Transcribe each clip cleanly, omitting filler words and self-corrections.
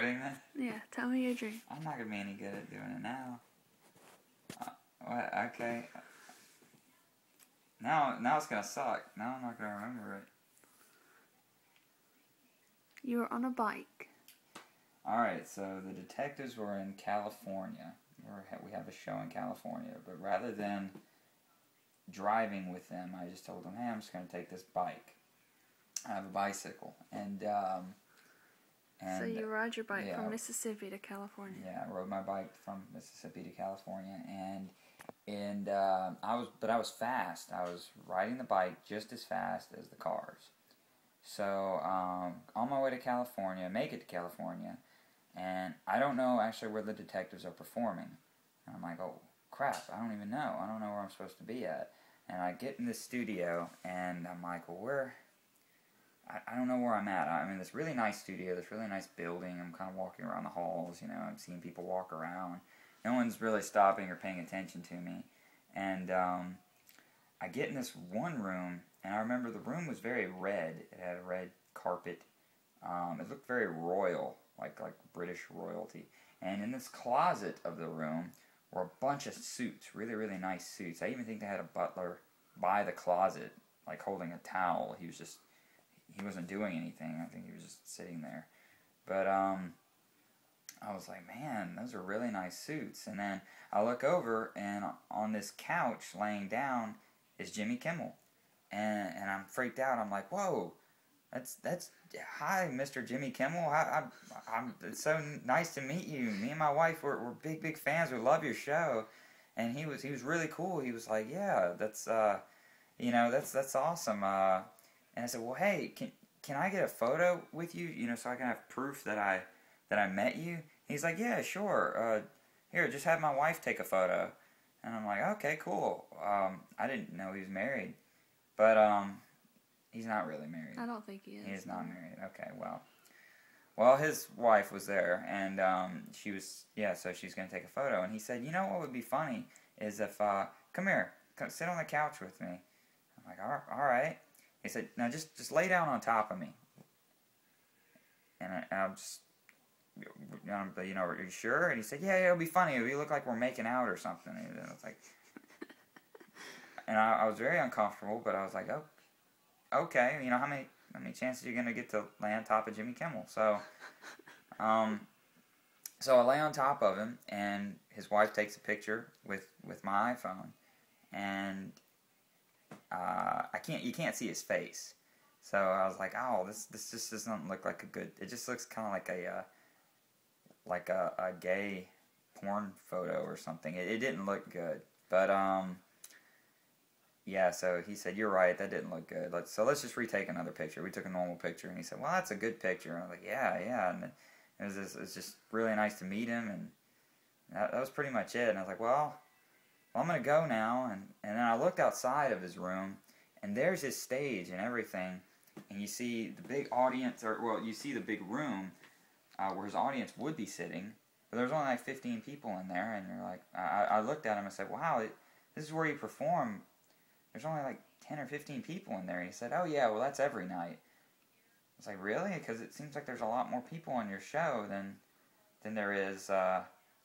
quitting then? Yeah, tell me your dream. I'm not going to be any good at doing it now. What? Okay. Now it's going to suck. Now I'm not going to remember it. You were on a bike. Alright, so the detectives were in California. We have a show in California. But rather than driving with them, I just told them, hey, I'm just going to take this bike. I have a bicycle. And so you ride your bike yeah, from Mississippi to California. Yeah, I rode my bike from Mississippi to California, and I was fast. I was riding the bike just as fast as the cars. So on my way to California, make it to California, and I don't know actually where the detectives are performing. And I'm like, oh crap, I don't even know. I don't know where I'm supposed to be at. And I get in this studio, and I'm like, well, where? I don't know where I'm at. I'm in this really nice studio, this really nice building. I'm kind of walking around the halls, you know, I'm seeing people walk around. No one's really stopping or paying attention to me. And I get in this one room, and I remember the room was very red. It had a red carpet. It looked very royal, like British royalty. And in this closet of the room were a bunch of suits, really, really nice suits. I even think they had a butler by the closet, like holding a towel. He wasn't doing anything. I think he was just sitting there. But I was like, man, those are really nice suits. And then I look over, and on this couch laying down is Jimmy Kimmel. And I'm freaked out. I'm like, whoa, that's hi, Mr. Jimmy Kimmel. It's so nice to meet you. Me and my wife we're big fans. We love your show. And he was really cool. He was like, yeah, that's that's awesome. And I said, well, hey, can I get a photo with you, so I can have proof that I met you? He's like, yeah, sure. Here, just have my wife take a photo. And I'm like, okay, cool. I didn't know he was married. But he's not really married. I don't think he is. He is not married. Okay, well, his wife was there, and she was, so she's going to take a photo. And he said, you know what would be funny is if, come here, come sit on the couch with me. I'm like, all right. He said, now just lay down on top of me. And I'm just, are you sure? And he said, yeah, it'll be funny. It'll look like we're making out or something. And I was like, and I was very uncomfortable, but I was like, oh, okay. How many chances are you going to get to lay on top of Jimmy Kimmel? So, so I lay on top of him, and his wife takes a picture with my iPhone, and you can't see his face. So I was like, oh, this just doesn't look like a good. It just looks kind of like a gay porn photo or something. It didn't look good, but yeah. So he said, you're right, that didn't look good. Let's just retake another picture. We took a normal picture, and he said, well, that's a good picture. And I was like, yeah. And it was just really nice to meet him, and that was pretty much it. And I was like, well, I'm going to go now. And then I looked outside of his room, and there's his stage and everything. And you see the big audience, you see the big room where his audience would be sitting. But there's only like 15 people in there. And you're like, I looked at him and said, wow, this is where you perform. There's only like 10 or 15 people in there. And he said, oh yeah, well that's every night. I was like, really? Because it seems like there's a lot more people on your show than there is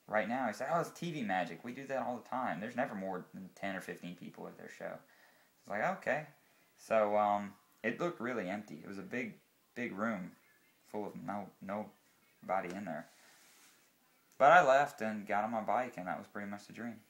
right now. He said, oh, it's TV magic. We do that all the time. There's never more than 10 or 15 people at their show. I was like, okay. So it looked really empty. It was a big room full of nobody in there. But I left and got on my bike, and that was pretty much the dream.